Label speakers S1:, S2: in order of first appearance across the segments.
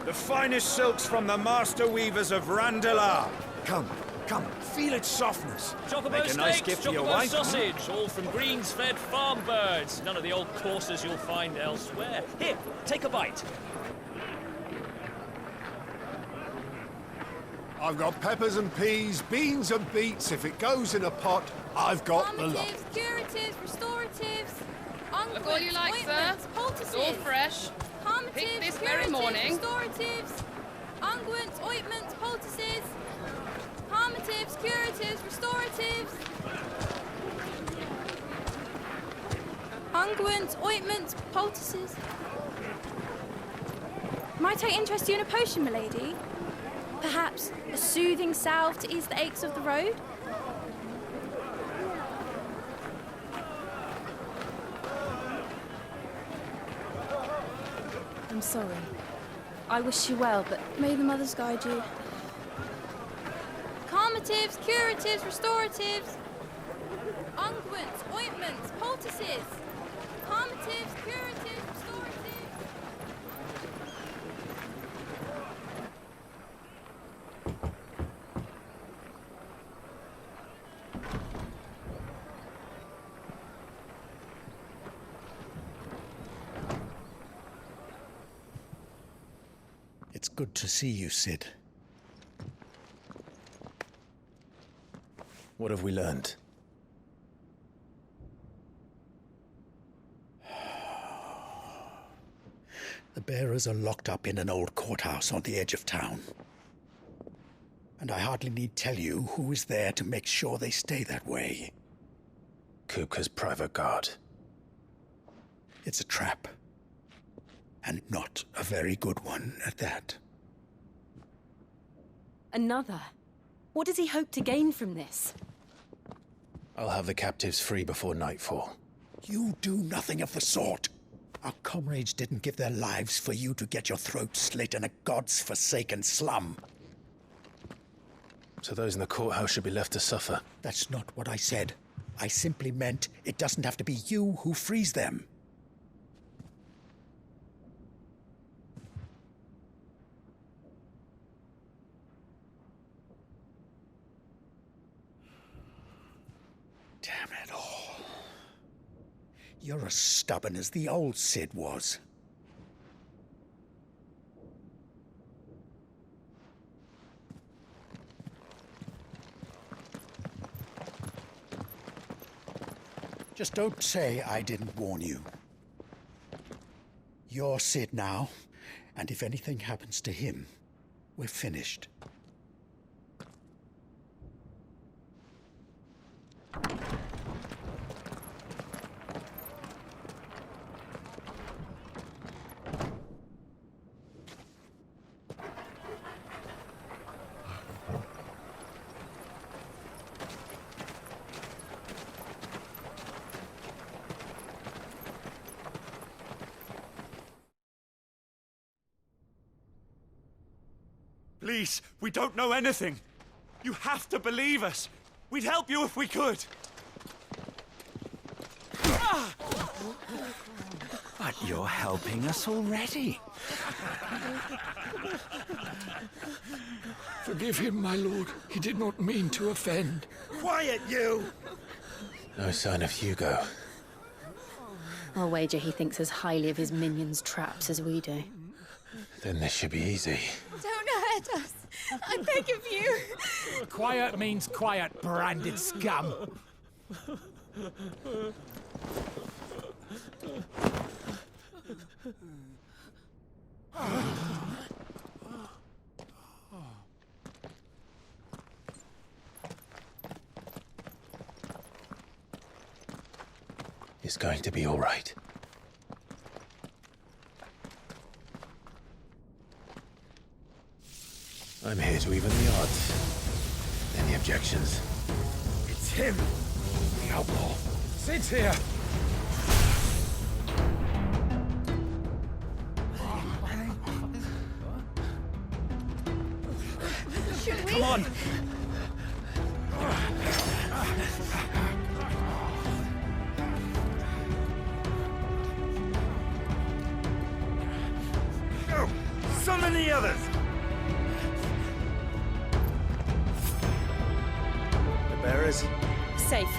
S1: The finest silks from the master weavers of Randalar. Come, come, feel its softness.
S2: Chocobo
S1: Make a nice
S2: steaks,
S1: gift for your
S2: chocobo
S1: wife.
S2: sausage, all from greens-fed farm birds. None of the old courses you'll find elsewhere. Here, take a bite.
S3: I've got peppers and peas, beans and beets. If it goes in a pot, I've got the lot.
S4: Calmatives, curatives, restoratives,
S5: Look all you like, sir. It's all fresh. Picked this very morning.
S4: Restoratives, unguents, ointments, poultices, calmatives, curatives, restoratives, unguents, ointments, poultices. Might I interest you in a potion, milady? Perhaps a soothing salve to ease the aches of the road? I'm sorry. I wish you well, but may the mothers guide you. Calmatives, curatives, restoratives, unguents, ointments, poultices. Calmatives, curatives, restoratives.
S6: It's good to see you, Sid. What have we learned? The bearers are locked up in an old courthouse on the edge of town. And I hardly need tell you who is there to make sure they stay that way. Kupka's private guard. It's a trap. And not a very good one at that.
S7: Another? What does he hope to gain from this?
S6: I'll have the captives free before nightfall. You do nothing of the sort. Our comrades didn't give their lives for you to get your throat slit in a god's-forsaken slum.
S8: So those in the courthouse should be left to suffer.
S6: That's not what I said. I simply meant it doesn't have to be you who frees them. Damn it all. You're as stubborn as the old Sid was. Just don't say I didn't warn you. You're Sid now, and if anything happens to him, we're finished.
S1: Please, we don't know anything. You have to believe us. We'd help you if we could.
S9: But you're helping us already.
S10: Forgive him, my lord. He did not mean to offend.
S1: Quiet, you!
S8: No sign of Hugo.
S7: I'll wager he thinks as highly of his minions' traps as we do.
S8: Then this should be easy.
S4: Don't hurt us. I beg of you.
S11: Quiet means quiet, branded scum.
S8: It's going to be all right. I'm here to even the odds. Any objections?
S1: It's him, the outlaw.
S11: Sid's here.
S1: Come on! Son
S9: Summon the others!
S12: The bearers?
S7: Safe.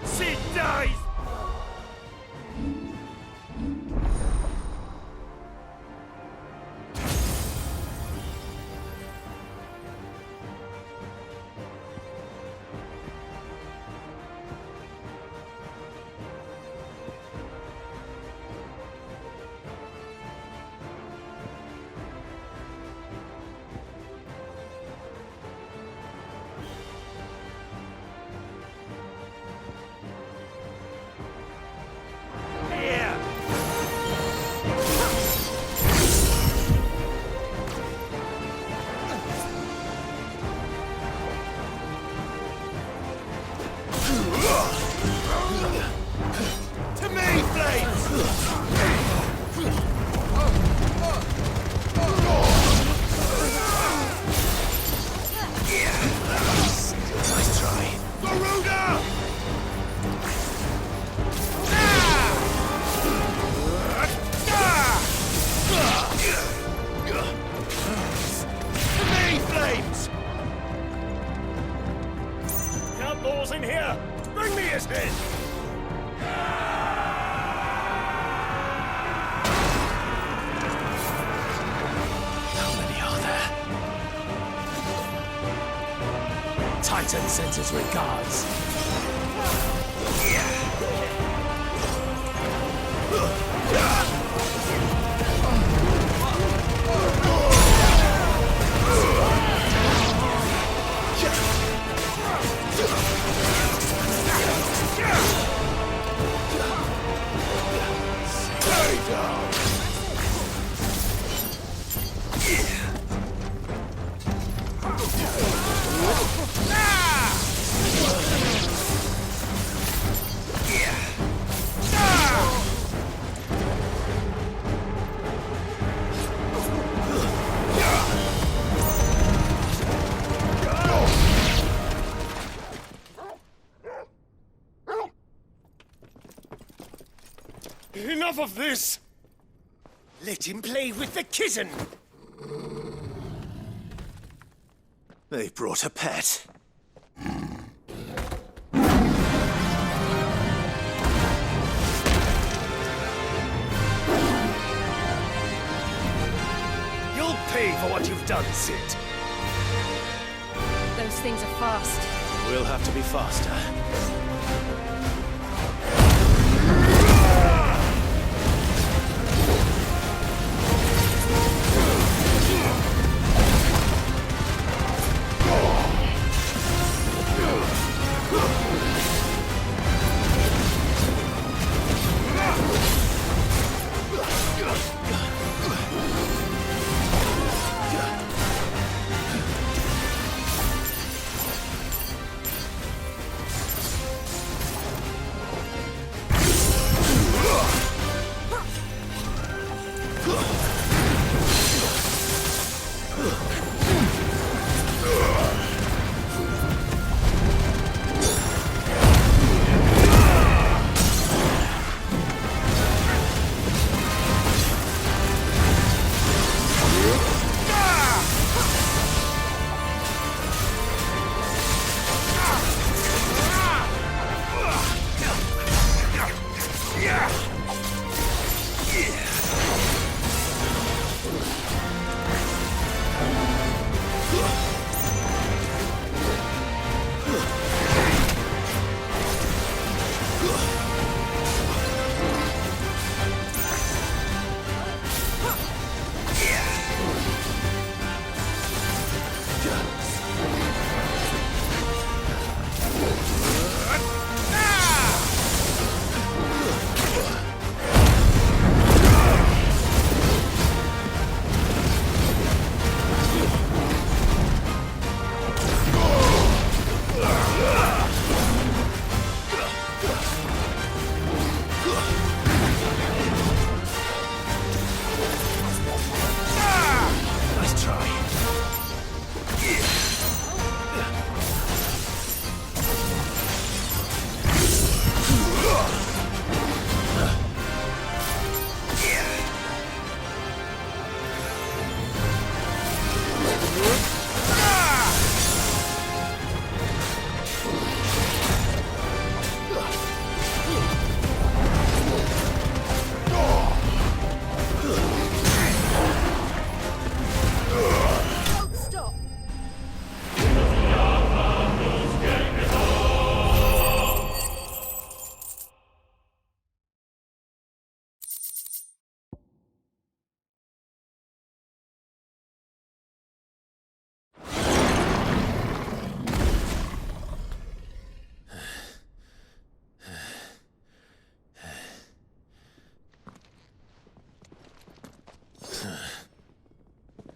S9: She dies!
S3: To me, Flames!
S9: Nice try.
S3: Garuda! To me, Flames!
S9: Outlaws in here! Bring me his head!
S11: How many are there? Titan sends his regards.
S9: Enough of this! Let him play with the kitten!
S12: They brought a pet.
S9: You'll pay for what you've done, Sid.
S7: Those things are fast.
S12: We'll have to be faster.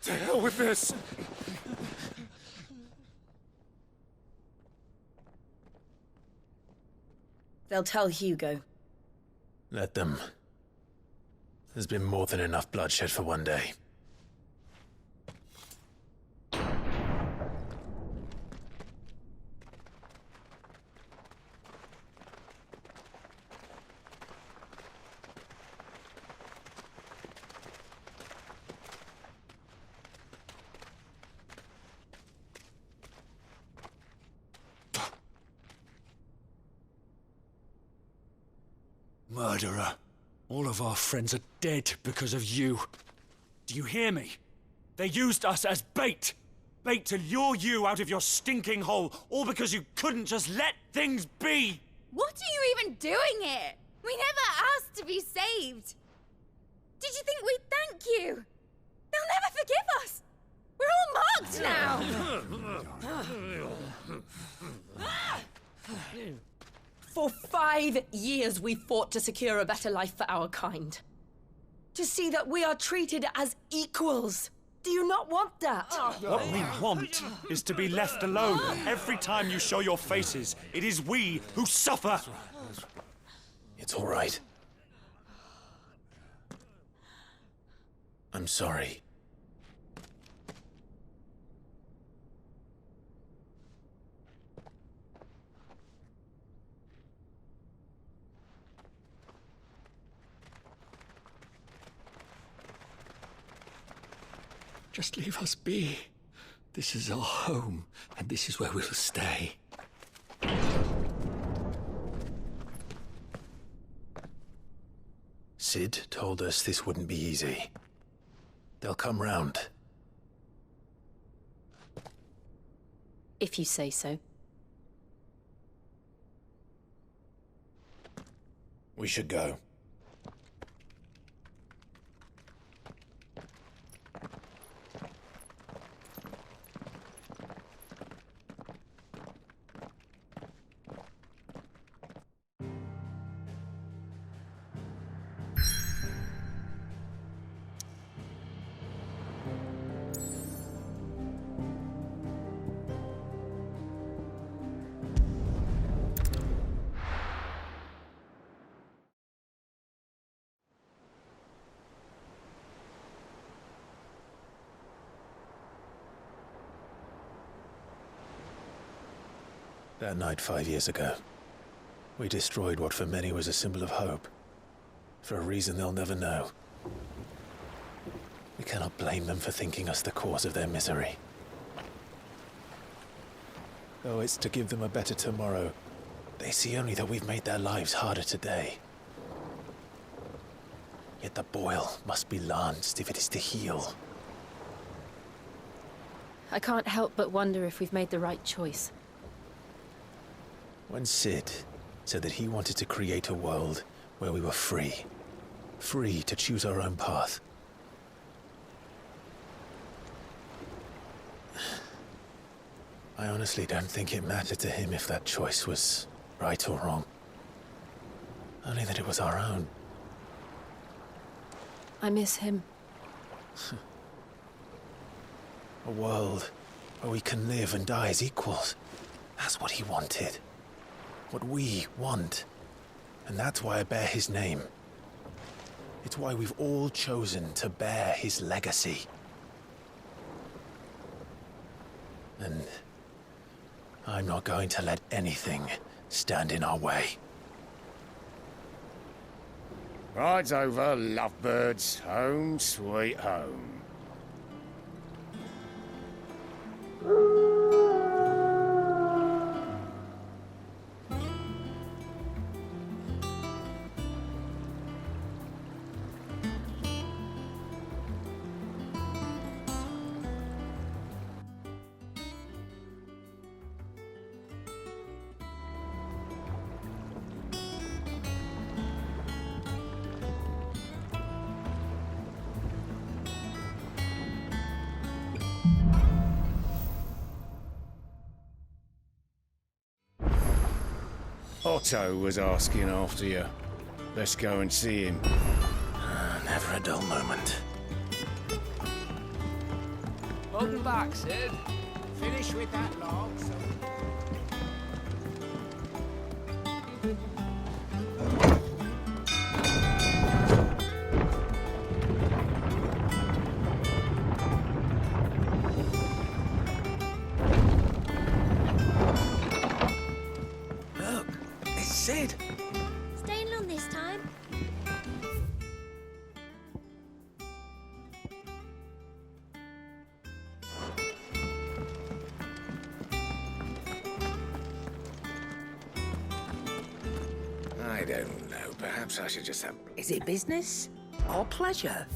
S10: To hell with this!
S13: They'll tell Hugo.
S8: Let them. There's been more than enough bloodshed for one day.
S1: Murderer. All of our friends are dead because of you. Do you hear me? They used us as bait. Bait to lure you out of your stinking hole, all because you couldn't just let things be.
S4: What are you even doing here? We never asked to be saved. Did you think we'd thank you? They'll never forgive us. We're all marked now.
S13: For 5 years we fought to secure a better life for our kind. To see that we are treated as equals. Do you not want that?
S1: What we want is to be left alone. Every time you show your faces, it is we who suffer.
S8: It's all right. I'm sorry.
S10: Just leave us be. This is our home, and this is where we'll stay.
S8: Sid told us this wouldn't be easy. They'll come round.
S7: If you say so.
S8: We should go. That night 5 years ago, we destroyed what for many was a symbol of hope. For a reason they'll never know. We cannot blame them for thinking us the cause of their misery. Though it's to give them a better tomorrow, they see only that we've made their lives harder today. Yet the boil must be lanced if it is to heal.
S7: I can't help but wonder if we've made the right choice.
S8: When Sid said that he wanted to create a world where we were free. Free to choose our own path. I honestly don't think it mattered to him if that choice was right or wrong. Only that it was our own.
S7: I miss him.
S8: A world where we can live and die as equals. That's what he wanted. What we want. And that's why I bear his name. It's why we've all chosen to bear his legacy. And I'm not going to let anything stand in our way.
S9: Ride's over, lovebirds. Home sweet home. Otto was asking after you. Let's go and see him.
S8: Never a dull moment.
S11: Welcome back, Sid.
S3: Finish with that log, so...
S11: Look, it's Sid.
S4: Staying long this time?
S9: I don't know. Perhaps I should just have...
S14: Is it business or pleasure?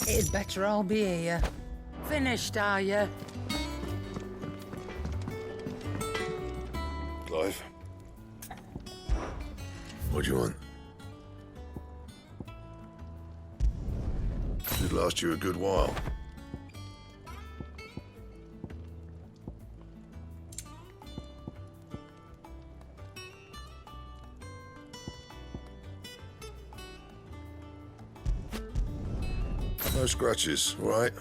S14: It'd better all be here. Finished, are you?
S15: Clive? What do you want? Should last you a good while. No scratches, all right?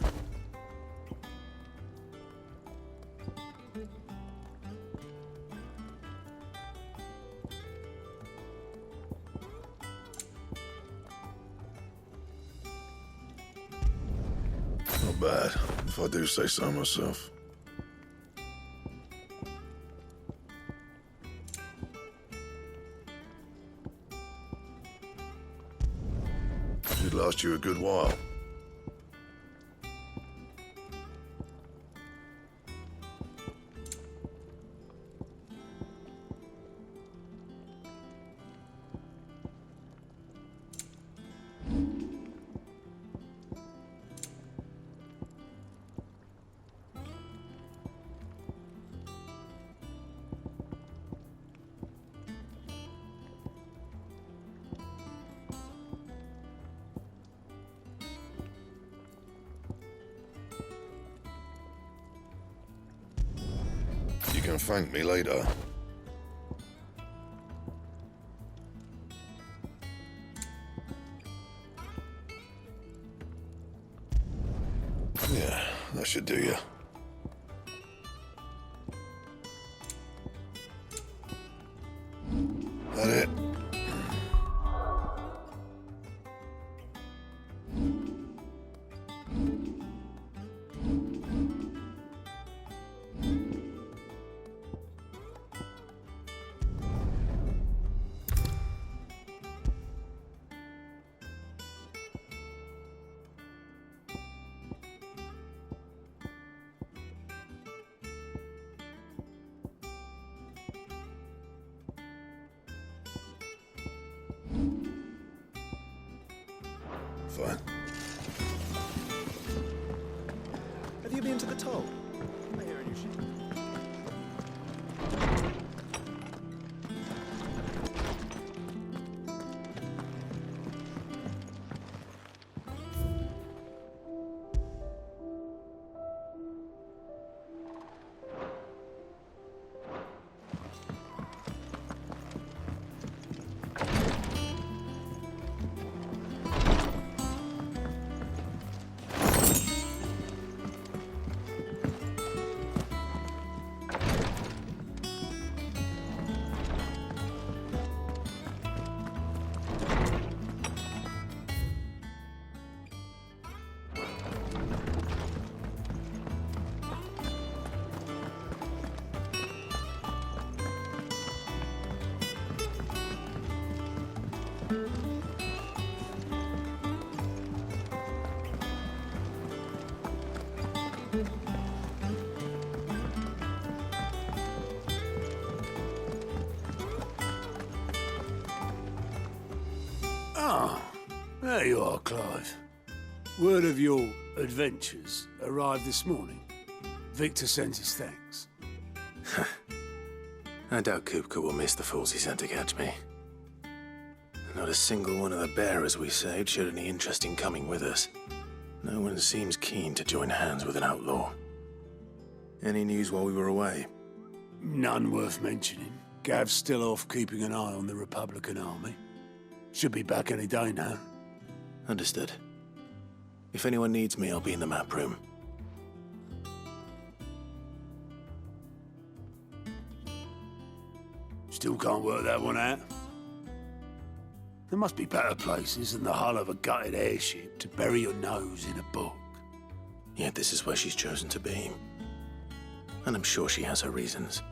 S15: Not bad, if I do say so myself. Should last you a good while. You can thank me later. Yeah, that should do you. That it? Fine.
S12: Have you been to the toll? I hear a new ship.
S16: There you are, Clive. Word of your adventures arrived this morning. Victor sends his thanks.
S8: I doubt Kupka will miss the fools he sent to catch me. Not a single one of the bearers we saved showed any interest in coming with us. No one seems keen to join hands with an outlaw. Any news while we were away?
S16: None worth mentioning. Gav's still off keeping an eye on the Republican army. Should be back any day now.
S8: Understood. If anyone needs me, I'll be in the map room.
S16: Still can't work that one out. There must be better places than the hull of a gutted airship to bury your nose in a book.
S8: Yet this is where she's chosen to be. And I'm sure she has her reasons.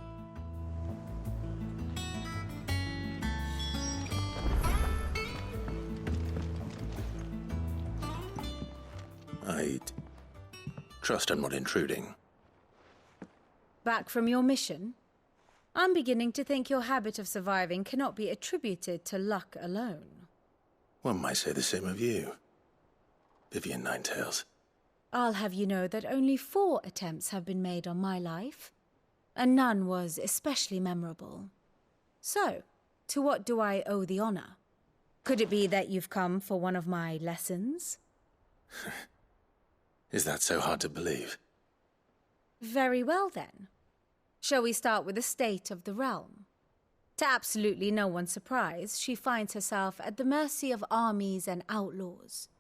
S8: I trust I'm not intruding.
S17: Back from your mission? I'm beginning to think your habit of surviving cannot be attributed to luck alone.
S8: One might say the same of you, Vivian Ninetails.
S17: I'll have you know that only 4 attempts have been made on my life, and none was especially memorable. So, to what do I owe the honor? Could it be that you've come for one of my lessons?
S8: Is that so hard to believe?
S17: Very well, then. Shall we start with the state of the realm? To absolutely no one's surprise, she finds herself at the mercy of armies and outlaws.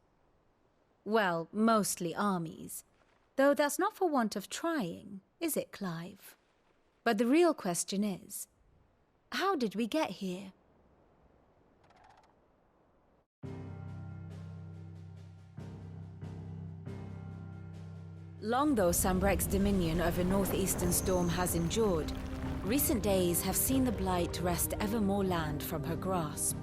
S17: Well, mostly armies. Though that's not for want of trying, is it, Clive? But the real question is, how did we get here? Long though Sambrek's dominion over northeastern storm has endured, recent days have seen the Blight wrest ever more land from her grasp.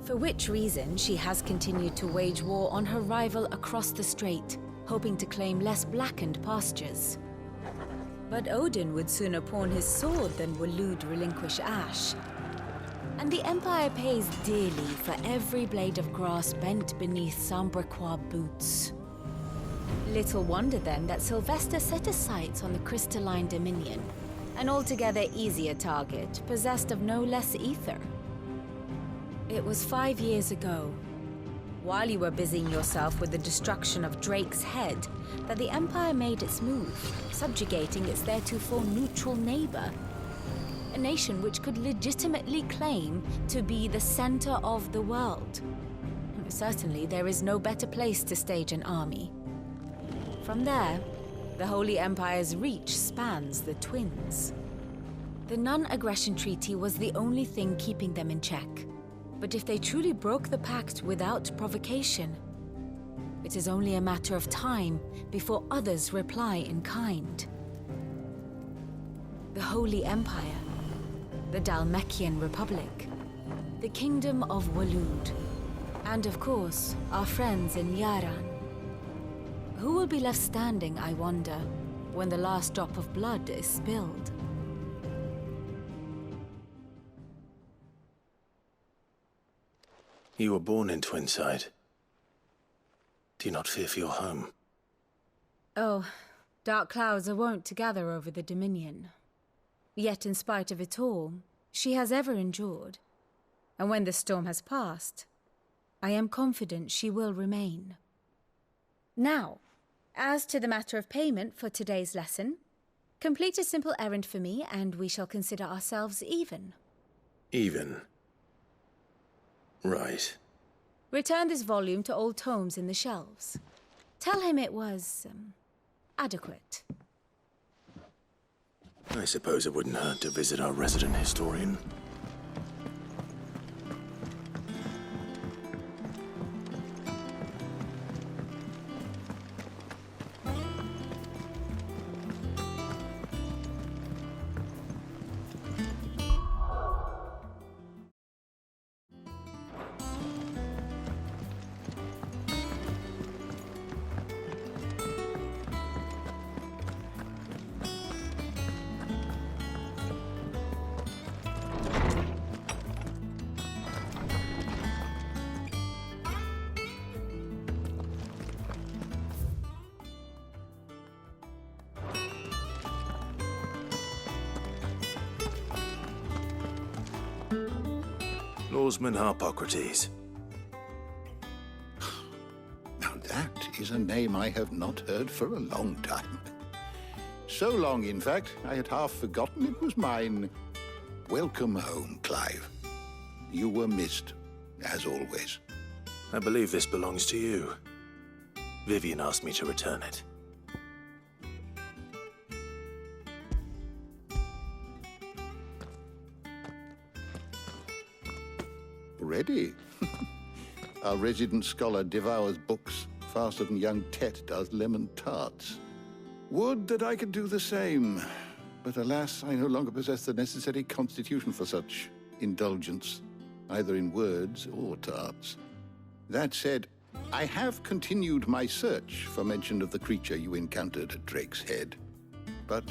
S17: For which reason she has continued to wage war on her rival across the strait, hoping to claim less blackened pastures. But Odin would sooner pawn his sword than Waloed relinquish Ash. And the Empire pays dearly for every blade of grass bent beneath Sambrequois boots. Little wonder then that Sylvester set his sights on the crystalline dominion, an altogether easier target, possessed of no less ether. It was 5 years ago, while you were busying yourself with the destruction of Drake's head, that the Empire made its move, subjugating its theretofore neutral neighbor. A nation which could legitimately claim to be the center of the world. Certainly, there is no better place to stage an army. From there, the Holy Empire's reach spans the Twins. The non-aggression treaty was the only thing keeping them in check. But if they truly broke the pact without provocation, it is only a matter of time before others reply in kind. The Holy Empire, the Dhalmekian Republic, the Kingdom of Waloed, and of course, our friends in Yaran. Who will be left standing, I wonder, when the last drop of blood is spilled?
S8: You were born in Twinside. Do you not fear for your home?
S17: Oh, dark clouds are wont to gather over the Dominion. Yet in spite of it all, she has ever endured. And when the storm has passed, I am confident she will remain. Now, as to the matter of payment for today's lesson, complete a simple errand for me and we shall consider ourselves even.
S8: Even? Right.
S17: Return this volume to old tomes in the shelves. Tell him it was, adequate.
S8: I suppose it wouldn't hurt to visit our resident historian.
S12: Lawsman Harpocrates.
S18: Now that is a name I have not heard for a long time. So long, in fact, I had half forgotten it was mine. Welcome home, Clive. You were missed, as always.
S12: I believe this belongs to you. Vivian asked me to return it.
S18: Ready? Our resident scholar devours books faster than young Tet does lemon tarts. Would that I could do the same, but alas, I no longer possess the necessary constitution for such indulgence, either in words or tarts. That said, I have continued my search for mention of the creature you encountered at Drake's Head, but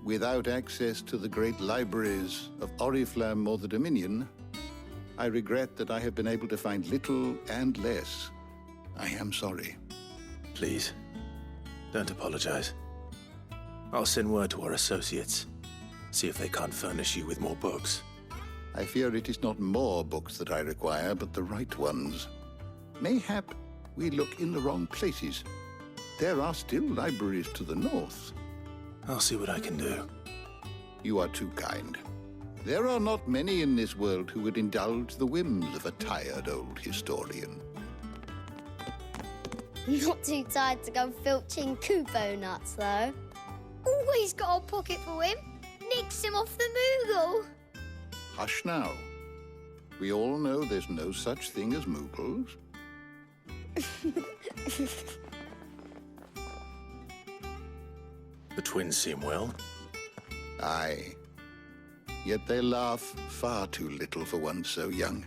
S18: without access to the great libraries of Oriflamme or the Dominion, I regret that I have been able to find little and less. I am sorry.
S12: Please, don't apologize. I'll send word to our associates. See if they can't furnish you with more books.
S18: I fear it is not more books that I require, but the right ones. Mayhap we look in the wrong places. There are still libraries to the north.
S12: I'll see what I can do.
S18: You are too kind. There are not many in this world who would indulge the whims of a tired old historian.
S19: Not too tired to go filching Kupo nuts, though. Always got a pocket for him. Nicks him off the Moogle.
S18: Hush now. We all know there's no such thing as Moogles.
S12: The twins seem well.
S18: Aye. Yet they laugh far too little for one so young.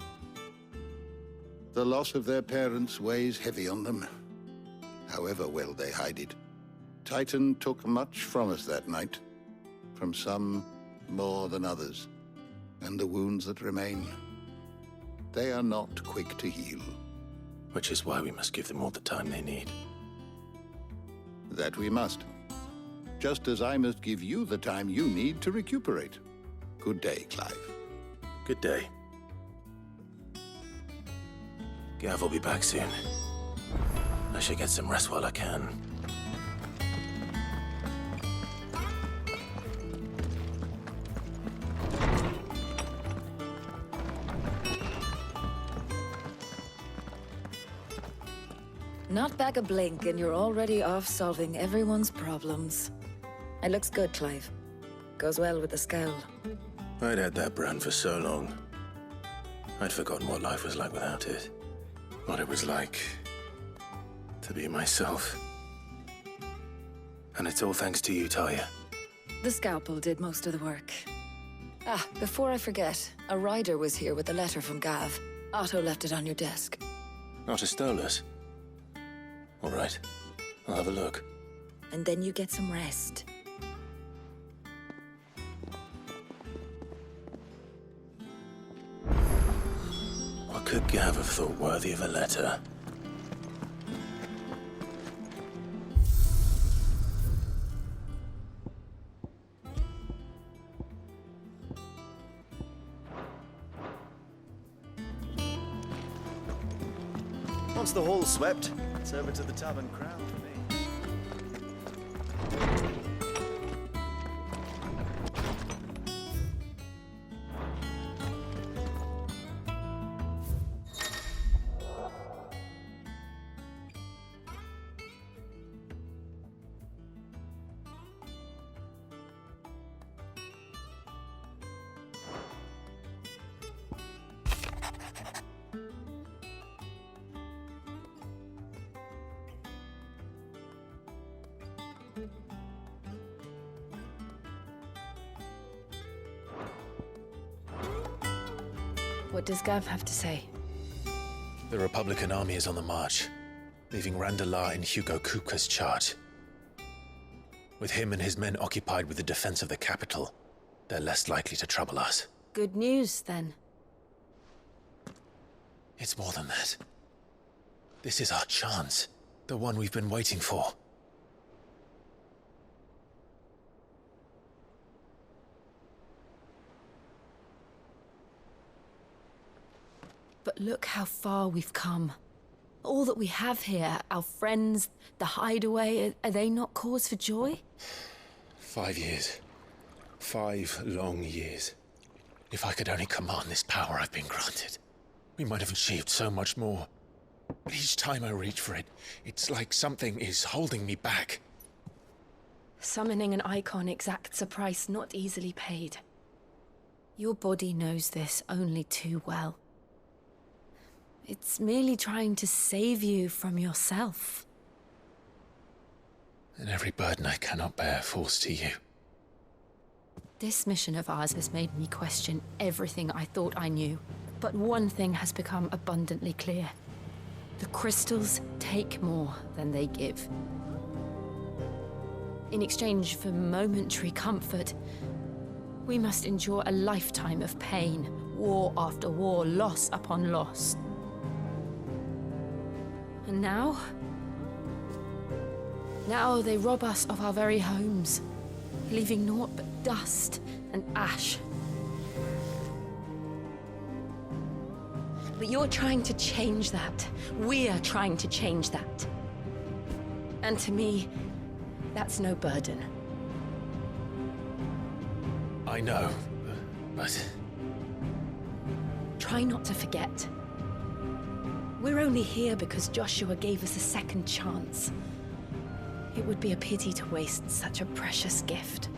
S18: The loss of their parents weighs heavy on them, however well they hide it. Titan took much from us that night, from some more than others, and the wounds that remain, they are not quick to heal.
S12: Which is why we must give them all the time they need.
S18: That we must. Just as I must give you the time you need to recuperate. Good day, Clive.
S12: Good day. Gav will be back soon. I should get some rest while I can.
S20: Not back a blink and you're already off solving everyone's problems. It looks good, Clive. Goes well with the scowl.
S12: I'd had that brand for so long. I'd forgotten what life was like without it. What it was like to be myself. And it's all thanks to you, Talia.
S20: The scalpel did most of the work. Ah, before I forget, a rider was here with a letter from Gav. Otto left it on your desk.
S12: Not a Stolas. All right, I'll have a look.
S20: And then you get some rest.
S12: What could Gav have thought worthy of a letter?
S21: Once the hall's swept, it's over to the Tavern Crown for me.
S20: What does Gav have to say?
S8: The Republican army is on the march, leaving Randalar in Hugo Kupka's charge. With him and his men occupied with the defense of the capital, they're less likely to trouble us.
S20: Good news, then.
S8: It's more than that. This is our chance, the one we've been waiting for.
S7: But look how far we've come. All that we have here, our friends, the hideaway, are they not cause for joy?
S8: 5 years. 5 long years. If I could only command this power I've been granted, we might have achieved so much more. But each time I reach for it, it's like something is holding me back.
S7: Summoning an icon exacts a price not easily paid. Your body knows this only too well. It's merely trying to save you from yourself.
S8: And every burden I cannot bear falls to you.
S7: This mission of ours has made me question everything I thought I knew. But one thing has become abundantly clear. The crystals take more than they give. In exchange for momentary comfort, we must endure a lifetime of pain, war after war, loss upon loss. And now? Now they rob us of our very homes, leaving naught but dust and ash. But you're trying to change that. We're trying to change that. And to me, that's no burden.
S8: I know, but...
S7: Try not to forget. We're only here because Joshua gave us a second chance. It would be a pity to waste such a precious gift.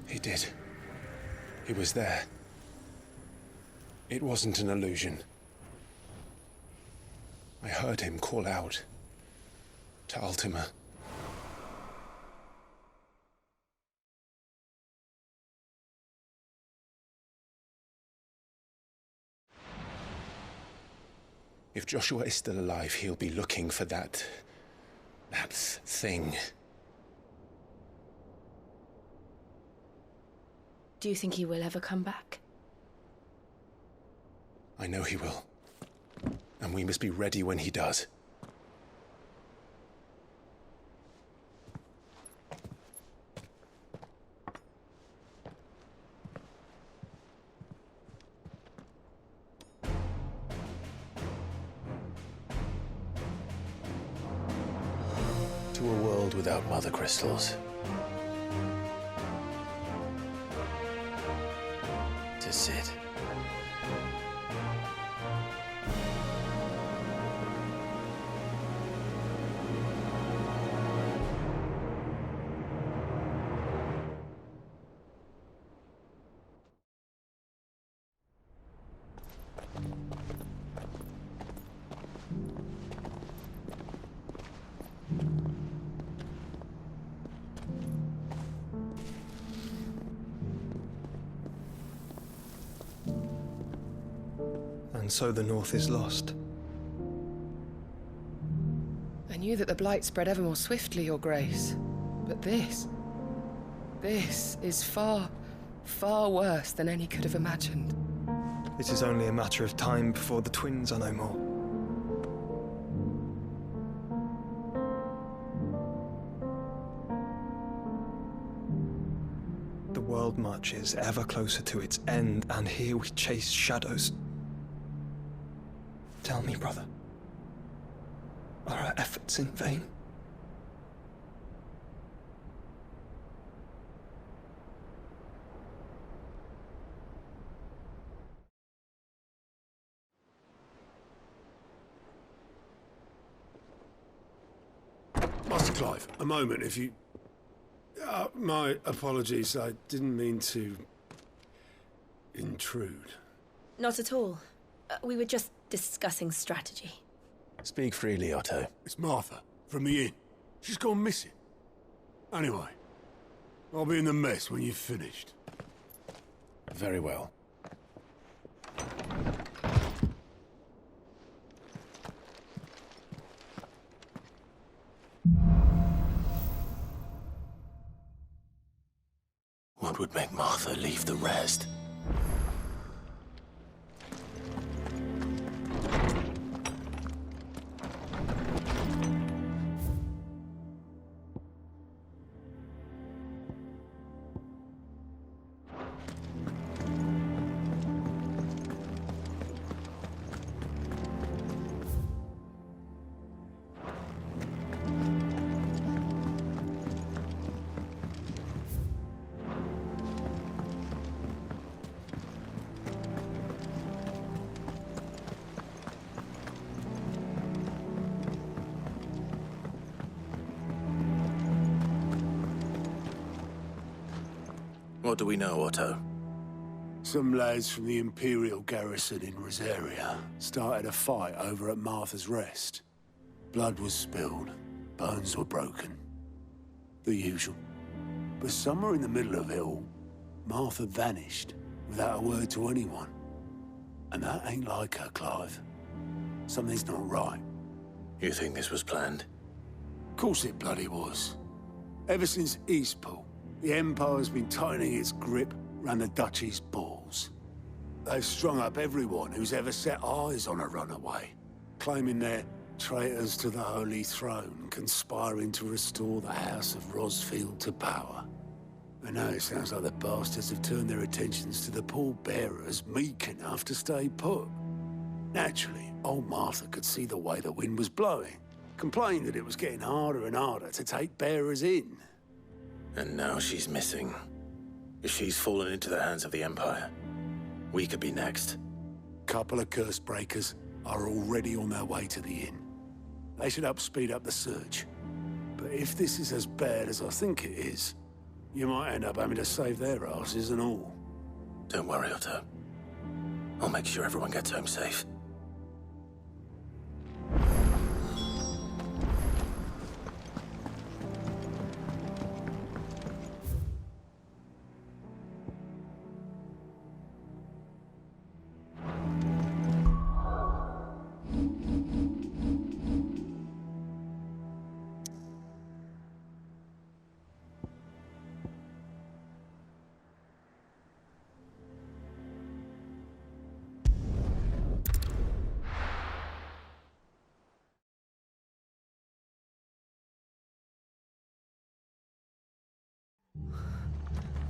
S8: He did. He was there. It wasn't an illusion. I heard him call out to Ultima. If Joshua is still alive, he'll be looking for that thing.
S7: Do you think he will ever come back?
S8: I know he will. And we must be ready when he does. To a world without mother crystals. To Sid.
S2: And so the North is lost.
S22: I knew that the Blight spread ever more swiftly, Your Grace. But this is far, far worse than any could have imagined.
S2: It is only a matter of time before the twins are no more. The world marches ever closer to its end, and here we chase shadows. Tell me, brother, are our efforts in vain?
S16: Master Clive, a moment, if you... my apologies, I didn't mean to... intrude.
S7: Not at all. We were just discussing strategy.
S8: Speak freely, Otto.
S16: It's Martha, from the inn. She's gone missing. Anyway, I'll be in the mess when you've finished.
S8: Very well.
S12: What would make Martha leave the rest? What do we know, Otto?
S16: Some lads from the Imperial garrison in Rosaria started a fight over at Martha's Rest. Blood was spilled, bones were broken. The usual. But somewhere in the middle of it all, Martha vanished without a word to anyone. And that ain't like her, Clive. Something's not right.
S12: You think this was planned?
S16: Of course it bloody was. Ever since Eastpool, the Empire's been tightening its grip round the Duchy's balls. They've strung up everyone who's ever set eyes on a runaway, claiming they're traitors to the Holy Throne, conspiring to restore the House of Rosfield to power. And now it sounds like the bastards have turned their attentions to the pallbearers meek enough to stay put. Naturally, old Martha could see the way the wind was blowing, complained that it was getting harder and harder to take bearers in.
S12: And now she's missing. If she's fallen into the hands of the Empire, we could be next.
S16: Couple of curse breakers are already on their way to the inn. They should help speed up the search. But if this is as bad as I think it is, you might end up having to save their asses and all.
S12: Don't worry, Otto. I'll make sure everyone gets home safe.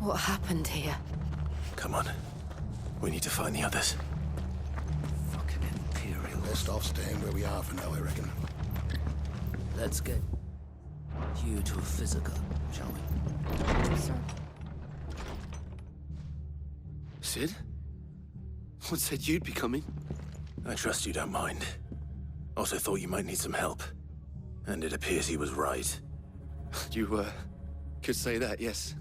S7: What happened here?
S12: Come on. We need to find the others.
S11: Fucking Imperial.
S15: Best off staying where we are for now, I reckon.
S11: Let's get you to Physica, shall we?
S7: Sir.
S5: Sid? What said you'd be coming?
S12: I trust you don't mind. Also thought you might need some help. And it appears he was right.
S5: You, could say that, yes.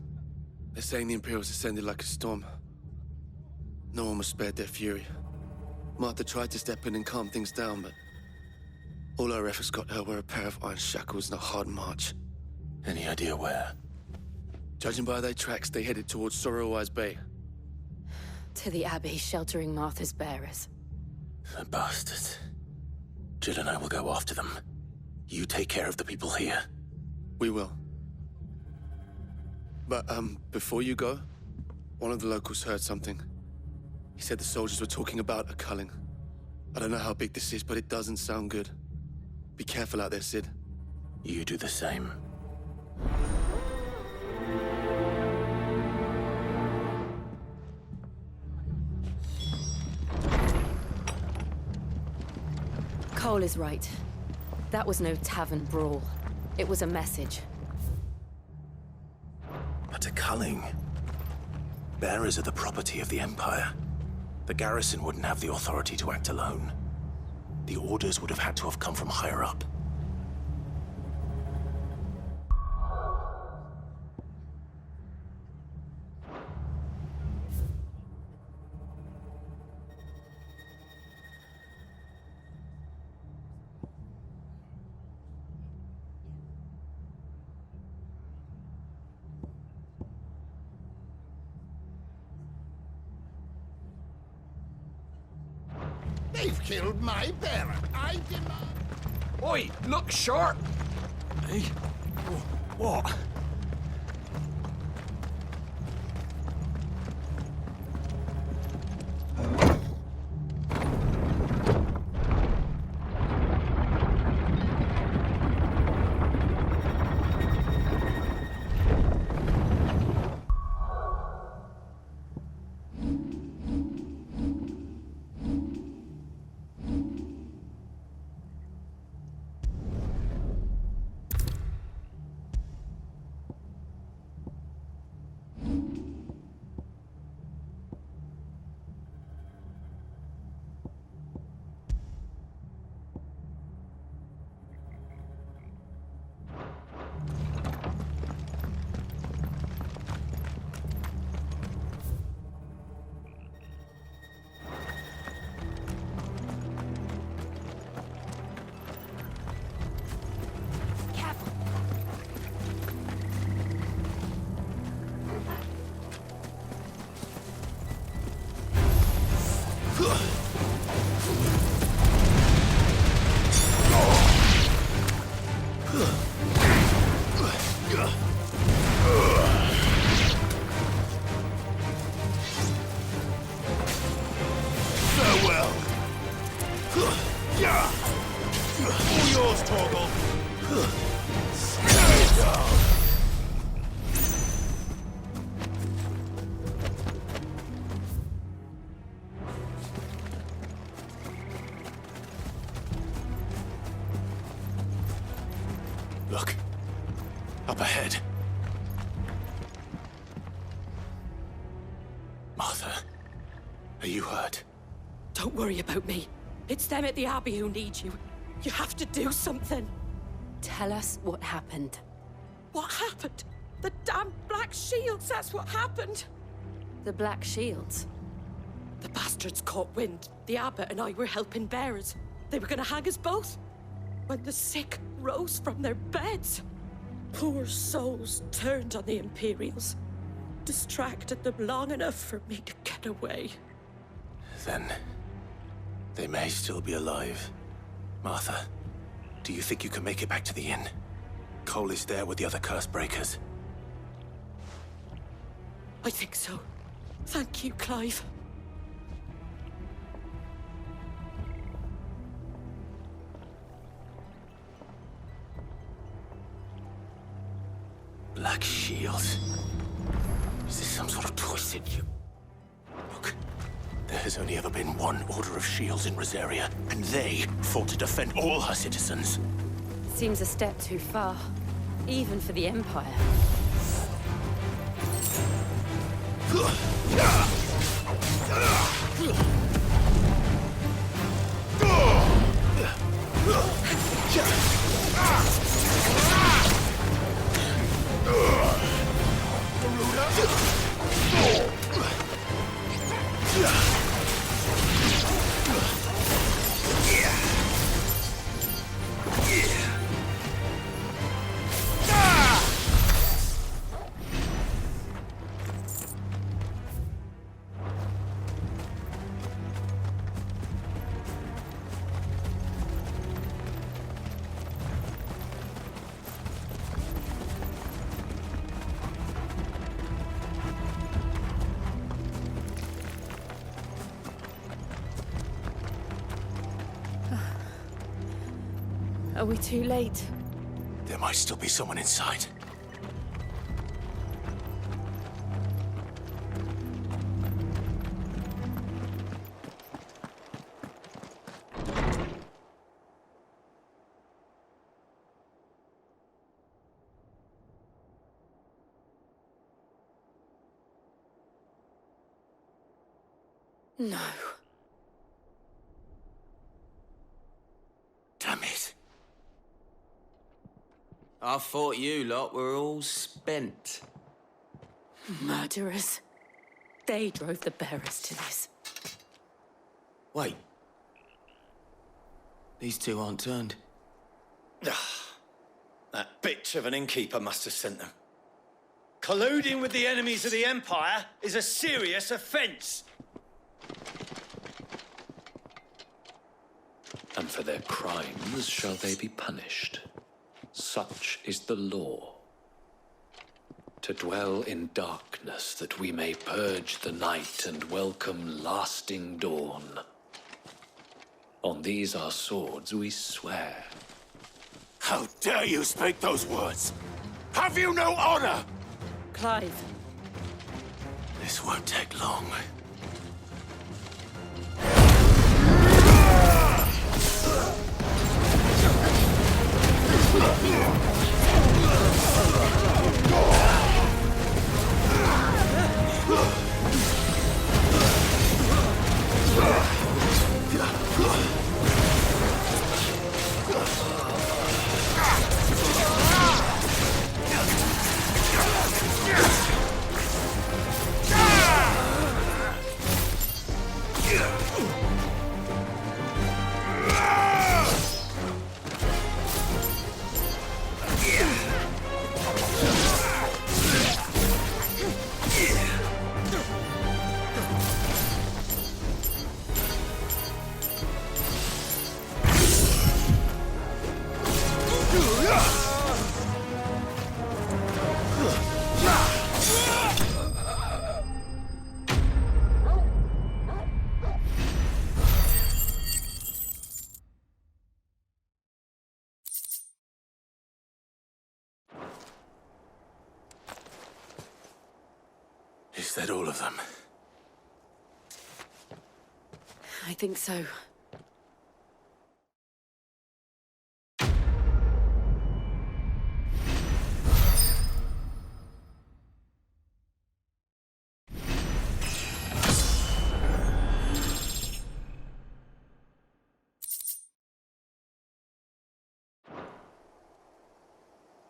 S5: They're saying the Imperials ascended like a storm. No one was spared their fury. Martha tried to step in and calm things down, but all our efforts got her were a pair of iron shackles and a hard march.
S12: Any idea where?
S5: Judging by their tracks, they headed towards Sorrowwise Bay.
S7: To the Abbey sheltering Martha's bearers.
S12: The bastards. Jill and I will go after them. You take care of the people here.
S5: We will. But, before you go, one of the locals heard something. He said the soldiers were talking about a culling. I don't know how big this is, but it doesn't sound good. Be careful out there, Sid.
S12: You do the same.
S7: Cole is right. That was no tavern brawl. It was a message.
S12: But a culling. Bearers are the property of the Empire. The garrison wouldn't have the authority to act alone. The orders would have had to have come from higher up.
S3: They've killed my bearer. I demand...
S11: Oi, look sharp!
S1: Hey? What?
S9: All yours, Torgal.
S12: Look. Up ahead. Martha, are you hurt?
S6: Don't worry about me. It's them at the Abbey who need you. You have to do something.
S7: Tell us what happened.
S6: What happened? The damn Black Shields, that's what happened.
S7: The Black Shields?
S6: The bastards caught wind. The Abbot and I were helping bearers. They were gonna hang us both. When the sick rose from their beds, poor souls turned on the Imperials. Distracted them long enough for me to get away.
S12: Then they may still be alive. Martha, do you think you can make it back to the inn? Cole is there with the other curse breakers.
S6: I think so. Thank you, Clive.
S12: Black Shields. Is this some sort of twisted you? Look, there has only ever been one Order of Shields in Rosaria, and they fought to defend all her citizens.
S7: Seems a step too far, even for the Empire. Are we too late?
S12: There might still be someone inside.
S7: No.
S12: Damn it.
S13: I thought you lot were all spent.
S6: Murderers. They drove the bearers to this.
S13: Wait. These two aren't turned.
S9: That bitch of an innkeeper must have sent them. Colluding with the enemies of the Empire is a serious offence.
S10: And for their crimes shall they be punished. Such is the law. To dwell in darkness that we may purge the night and welcome lasting dawn. On these our swords we swear.
S9: How dare you speak those words? Have you no honor?
S6: Clive.
S12: This won't take long. Is that all of them?
S7: I think so.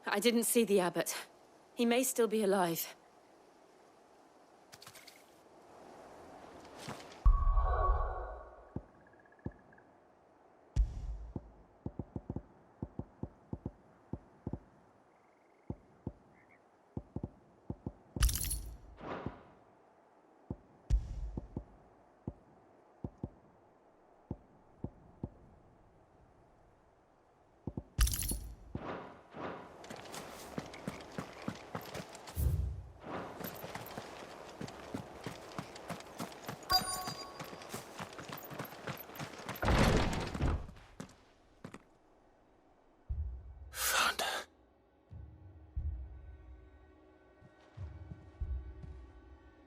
S7: I didn't see the abbot. He may still be alive.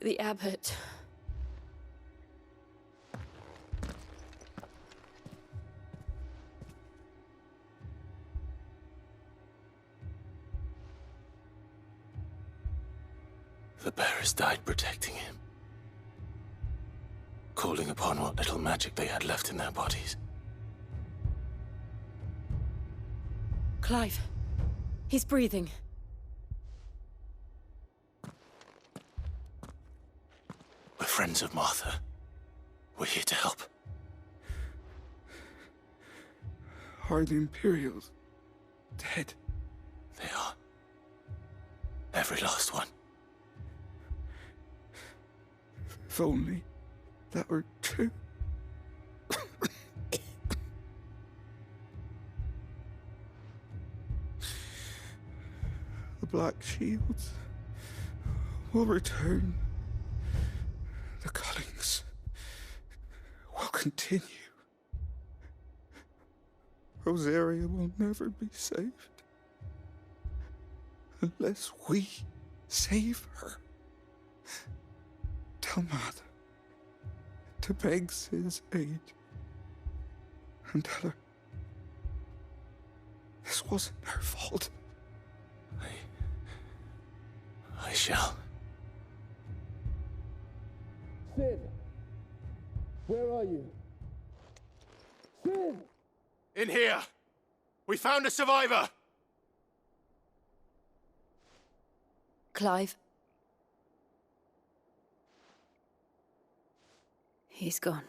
S7: The abbot.
S12: The bearers died protecting him. Calling upon what little magic they had left in their bodies.
S7: Clive. He's breathing.
S12: We're friends of Martha. We're here to help.
S15: Are the Imperials dead?
S12: They are. Every last one.
S15: If only that were true. The Black Shields will return. The Cullings will continue. Rosaria will never be saved unless we save her. Tell Mother to beg Sid's aid and tell her this wasn't her fault.
S12: I shall.
S4: Sid! Where are you? Sid!
S3: In here! We found a survivor!
S7: Clive. He's gone.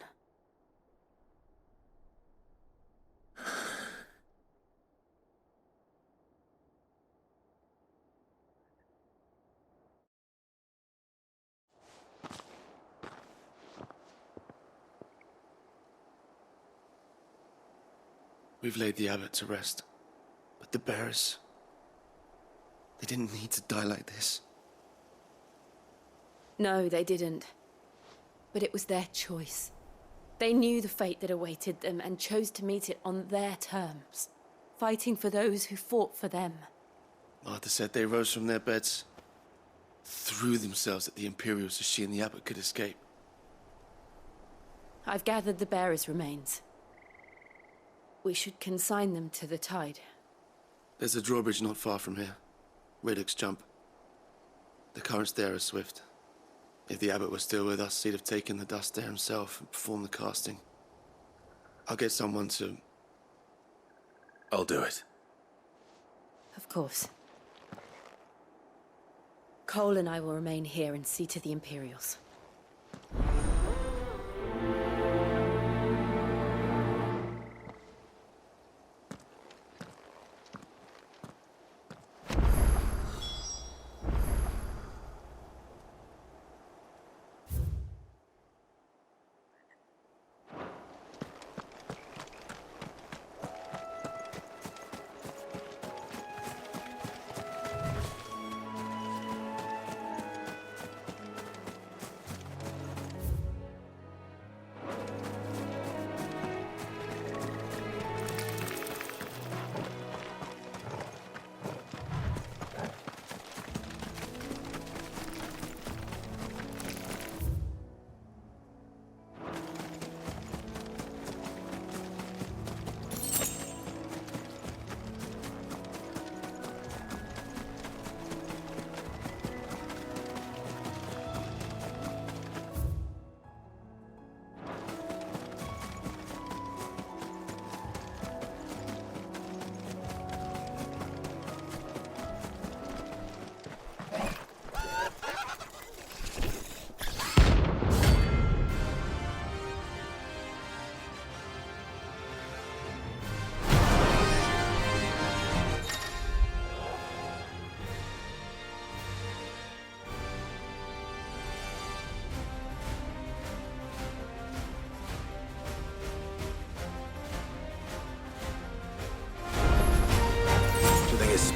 S5: We've laid the abbot to rest. But the bearers... they didn't need to die like this.
S7: No, they didn't. But it was their choice. They knew the fate that awaited them and chose to meet it on their terms, fighting for those who fought for them.
S5: Martha said they rose from their beds, threw themselves at the Imperials so she and the abbot could escape.
S7: I've gathered the bearers' remains. We should consign them to the tide.
S5: There's a drawbridge not far from here. Radix Jump. The currents there are swift. If the abbot was still with us, he'd have taken the dust there himself and performed the casting. I'll get someone to...
S12: I'll do it.
S7: Of course. Cole and I will remain here and see to the Imperials.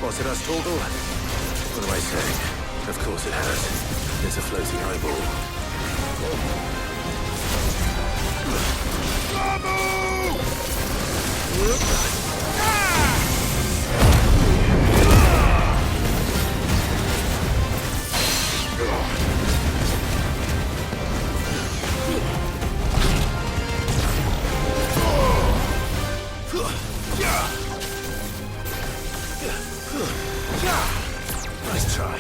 S8: spotted us, Torgal? What am I saying? Of course it has. It's a floating eyeball. Nice try.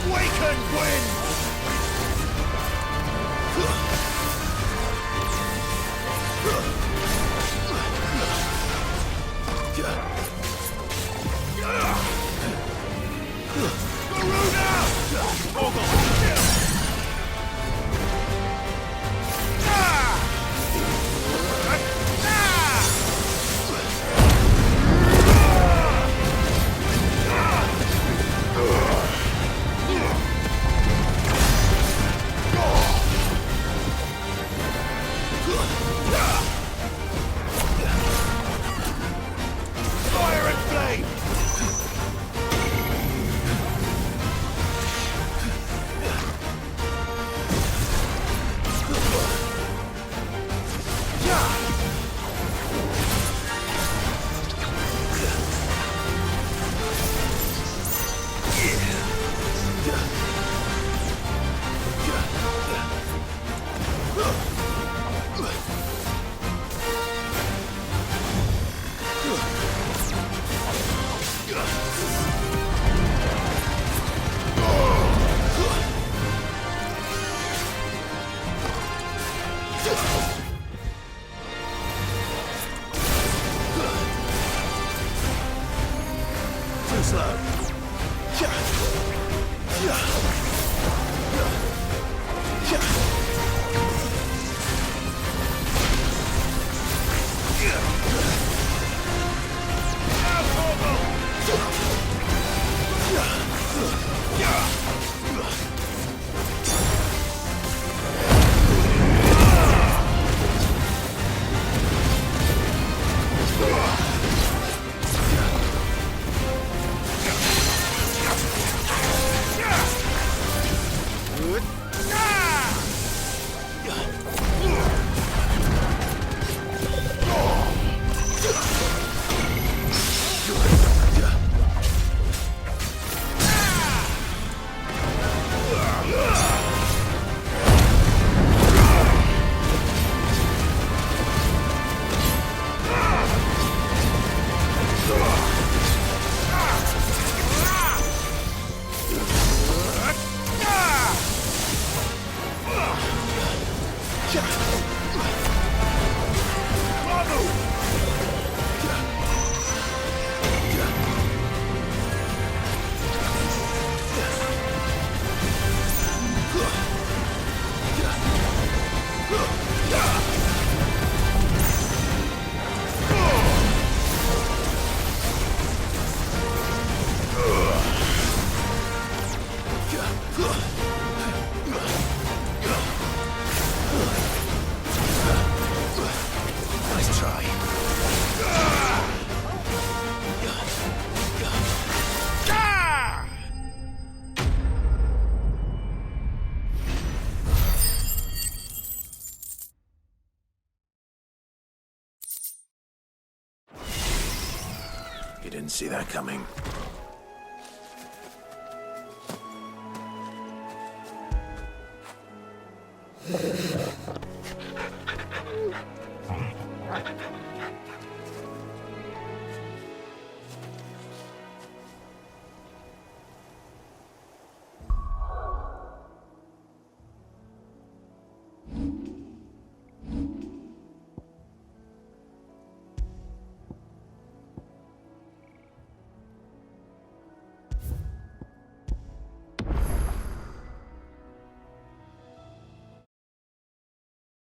S3: Waken wind! Fire and flame!
S8: Too slow. Nice try. You didn't see that coming.